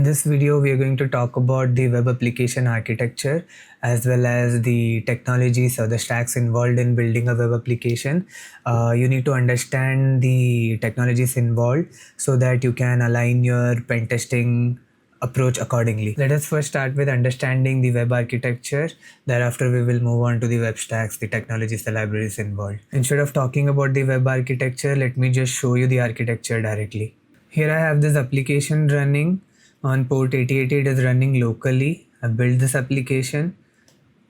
this video, we are going to talk about the web application architecture as well as the technologies or the stacks involved in building a web application. You need to understand the technologies involved so that you can align your pen testing approach accordingly. Let us first start with understanding the web architecture. Thereafter, we will move on to the web stacks, the technologies, the libraries involved. Instead of talking about the web architecture, let me just show you the architecture directly. Here I have this application running on port 8080. It is running locally. I built this application.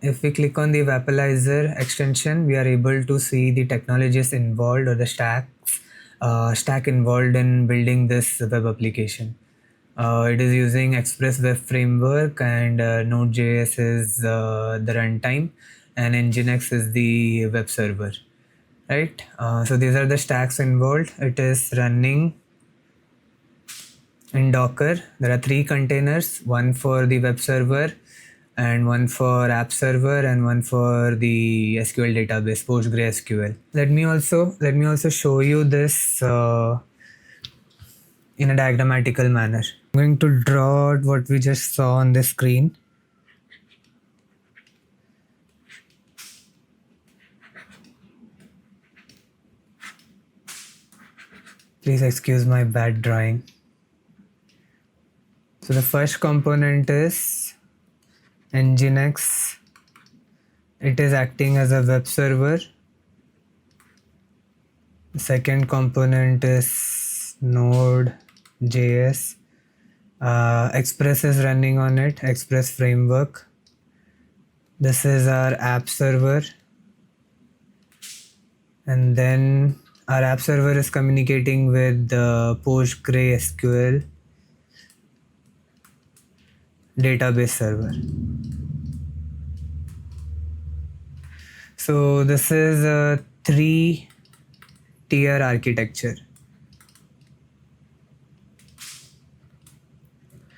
If we click on the Vapalizer extension, we are able to see the technologies involved or the stack involved in building this web application. It is using Express Web Framework, and Node.js is the runtime, and Nginx is the web server. Right. So these are the stacks involved. It is running in Docker. There are 3 containers, one for the web server and one for app server and one for the SQL database, PostgreSQL. Let me also show you this in a diagrammatical manner. I'm going to draw out what we just saw on the screen. Please excuse my bad drawing. So the first component is Nginx. It is acting as a web server. The second component is Node.js. Express is running on it, Express framework. This is our app server. And then our app server is communicating with the PostgreSQL database server. So this is a 3-tier architecture.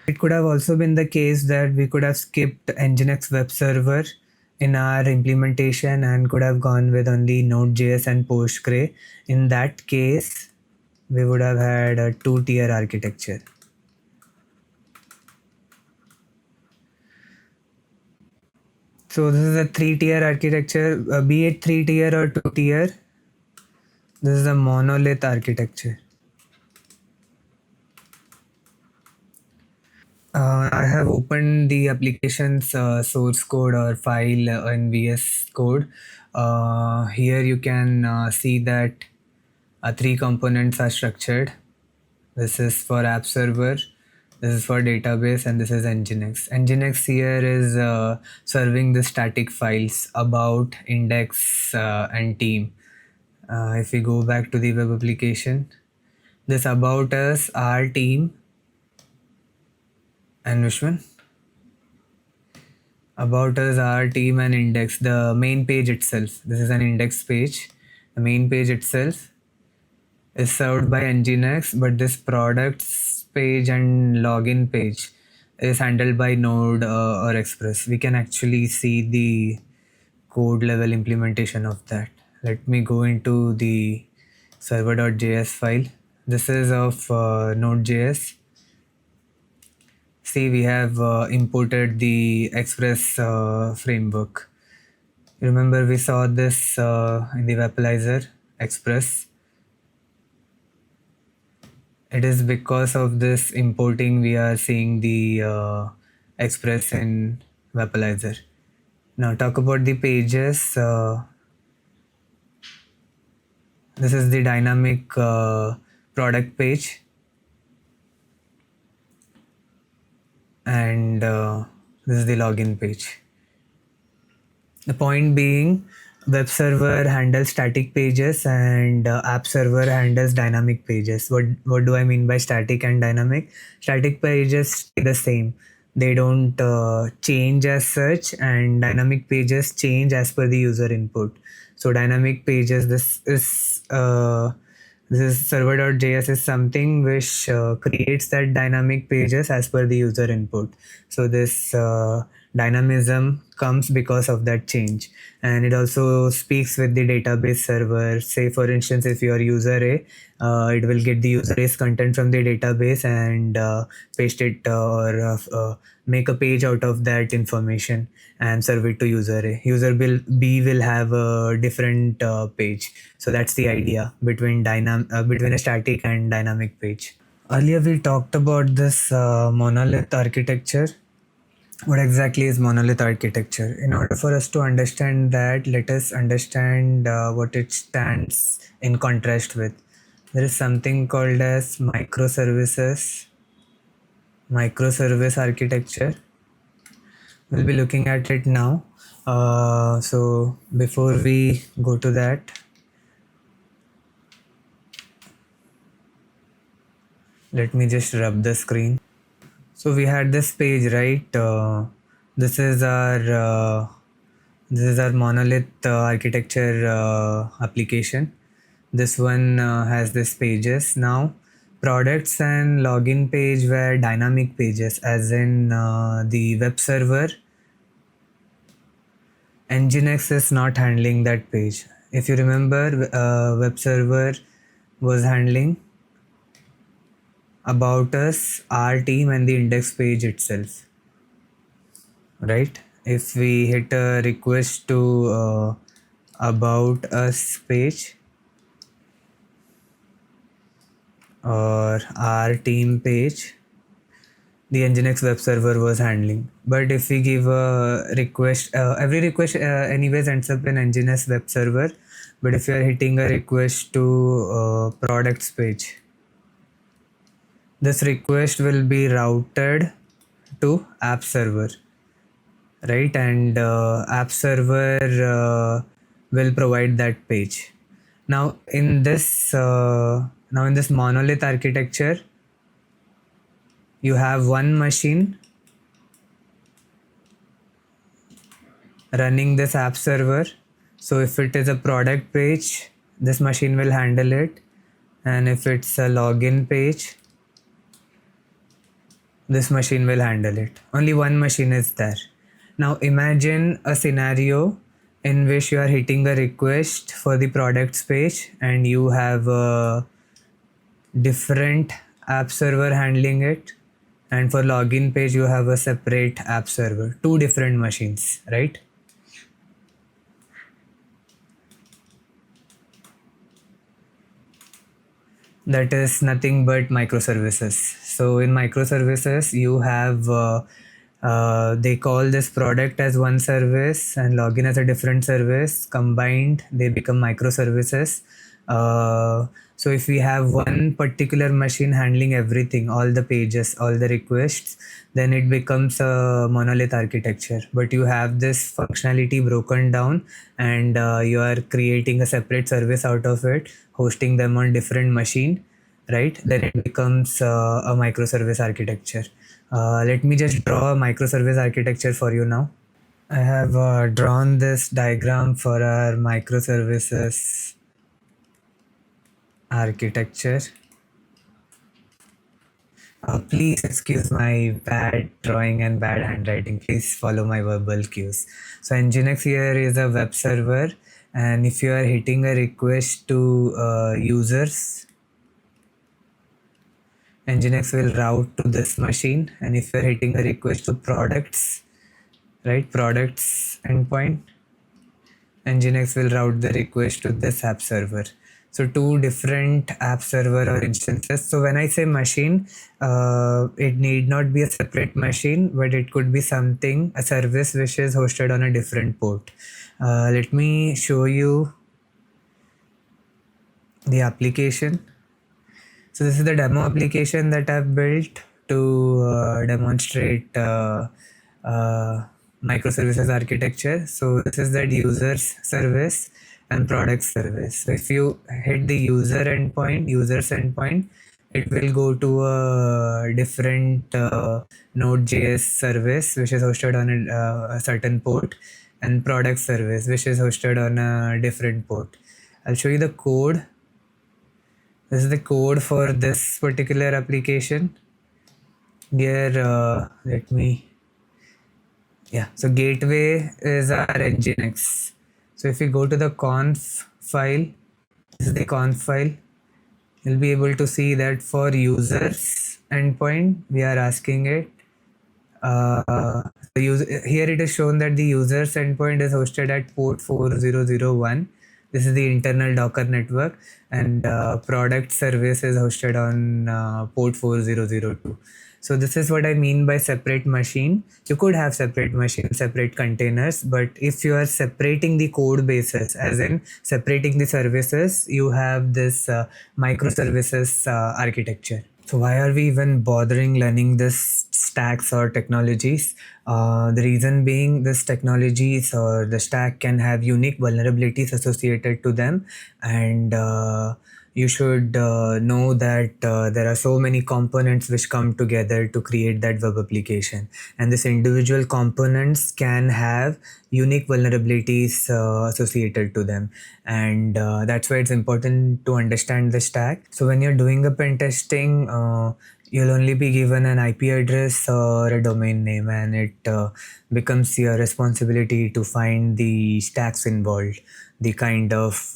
It could have also been the case that we could have skipped Nginx web server in our implementation and could have gone with only Node.js and Postgre. In that case, we would have had a 2-tier architecture. So this is a 3-tier architecture, be it 3-tier or 2-tier. This is a monolith architecture. I have opened the application's source code or file in VS Code. Here you can see that 3 components are structured. This is for app server, this is for database, and this is Nginx. Nginx here is serving the static files about, index, and team. If we go back to the web application, this about us, our team, and Vishwan. About us, our team, and index, the main page itself. This is an index page. The main page itself is served by Nginx, but this products page and login page is handled by Node or Express. We can actually see the code level implementation of that. Let me go into the server.js file. This is of Node.js. See, we have imported the Express framework. Remember, we saw this in the Vapalizer Express. It is because of this importing we are seeing the Express in Vapalizer. Now talk about the pages. This is the dynamic product page. And this is the login page. The point being, web server handles static pages and app server handles dynamic pages. What do I mean by static and dynamic? Static pages stay the same. They don't change as such, and dynamic pages change as per the user input. So dynamic pages, this is server.js is something which creates that dynamic pages as per the user input. So this dynamism comes because of that change. And it also speaks with the database server. Say for instance, if you are user A, it will get the user A's content from the database and paste it or make a page out of that information and serve it to user A. User B will have a different page. So that's the idea between between a static and dynamic page. Earlier we talked about this monolith architecture. What exactly is monolith architecture? In order for us to understand that, let us understand what it stands in contrast with. There is something called as microservice architecture. We'll be looking at it now. So before we go to that, let me just rub the screen. So we had this page, right? This is our monolith architecture application. This one has this pages. Now products and login page were dynamic pages, as in the web server. Nginx is not handling that page. If you remember, web server was handling about us, our team, and the index page itself, right? If we hit a request to about us page or our team page, the Nginx web server was handling. But if we give a request, every request anyways ends up in Nginx web server. But if you are hitting a request to products page, this request will be routed to app server, right? And app server will provide that page. Now in this monolith architecture, you have one machine running this app server. So if it is a product page, this machine will handle it, and if it's a login page, this machine will handle it. Only one machine is there. Now imagine a scenario in which you are hitting a request for the products page and you have a different app server handling it, and for login page you have a separate app server, two different machines, right? That is nothing but microservices. So in microservices you have they call this product as one service and login as a different service. Combined they become microservices. So if we have one particular machine handling everything, all the pages, all the requests, then it becomes a monolith architecture. But you have this functionality broken down, and you are creating a separate service out of it, hosting them on different machine, right? Then it becomes a microservice architecture. Let me just draw a microservice architecture for you now. I have drawn this diagram for our microservices architecture. Please excuse my bad drawing and bad handwriting. Please follow my verbal cues. So Nginx here is a web server, and if you are hitting a request to users, Nginx will route to this machine. And if you're hitting a request to products, right, products endpoint, Nginx will route the request to this app server. So two different app server or instances. So when I say machine, it need not be a separate machine, but it could be something, a service which is hosted on a different port. Let me show you the application. So this is the demo application that I've built to demonstrate microservices architecture. So this is that users service and product service. So if you hit the users endpoint, it will go to a different Node.js service which is hosted on a certain port, and product service which is hosted on a different port. I'll show you the code. This is the code for this particular application. Here, let me Yeah, so gateway is our nginx. So if we go to the conf file, this is the conf file, you'll be able to see that for users endpoint, we are asking it. Here it is shown that the users endpoint is hosted at port 4001. This is the internal Docker network, and product service is hosted on port 4002. So this is what I mean by separate machine. You could have separate machines, separate containers, but if you are separating the code bases, as in separating the services, you have this microservices architecture. So why are we even bothering learning this stacks or technologies? The reason being, this technologies or the stack can have unique vulnerabilities associated to them, and you should know that there are so many components which come together to create that web application, and this individual components can have unique vulnerabilities associated to them, and that's why it's important to understand the stack. So when you're doing a pen testing, you'll only be given an IP address or a domain name, and it becomes your responsibility to find the stacks involved, the kind of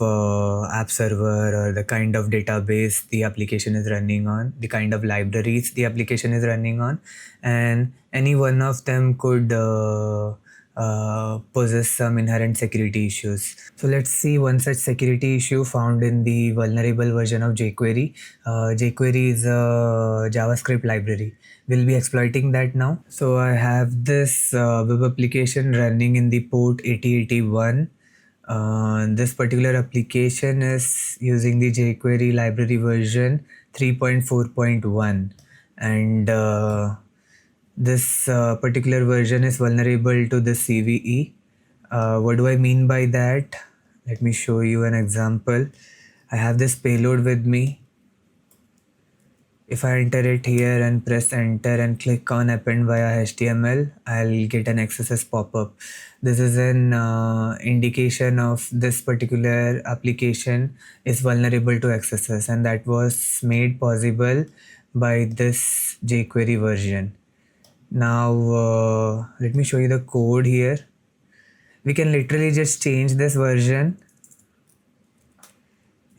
app server or the kind of database the application is running on, the kind of libraries the application is running on, and any one of them could possess some inherent security issues. So let's see one such security issue found in the vulnerable version of jQuery. jQuery is a JavaScript library. We'll be exploiting that now. So I have this web application running in the port 8081. This particular application is using the jQuery library version 3.4.1, and this particular version is vulnerable to the CVE. What do I mean by that? Let me show you an example. I have this payload with me. If I enter it here and press enter and click on append via HTML, I'll get an XSS pop-up. This is an indication of this particular application is vulnerable to XSS, and that was made possible by this jQuery version. Now let me show you the code here. We can literally just change this version.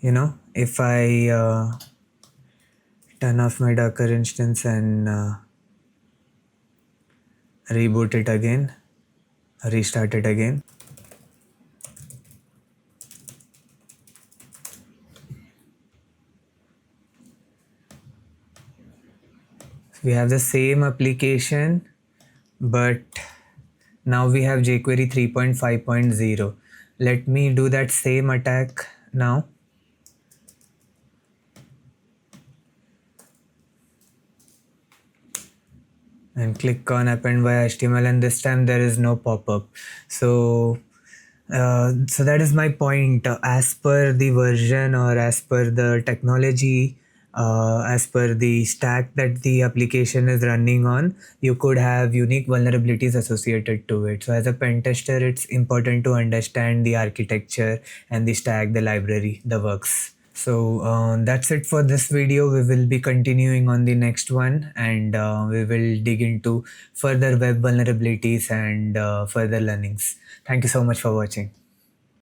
If I turn off my Docker instance and reboot it again, restart it again. We have the same application, but now we have jQuery 3.5.0. Let me do that same attack now. And click on append via HTML, and this time there is no pop-up. So that is my point. As per the version or as per the technology, as per the stack that the application is running on, you could have unique vulnerabilities associated to it. So as a pen tester, it's important to understand the architecture and the stack, the library, the works. So that's it for this video. We will be continuing on the next one, and we will dig into further web vulnerabilities and further learnings. Thank you so much for watching.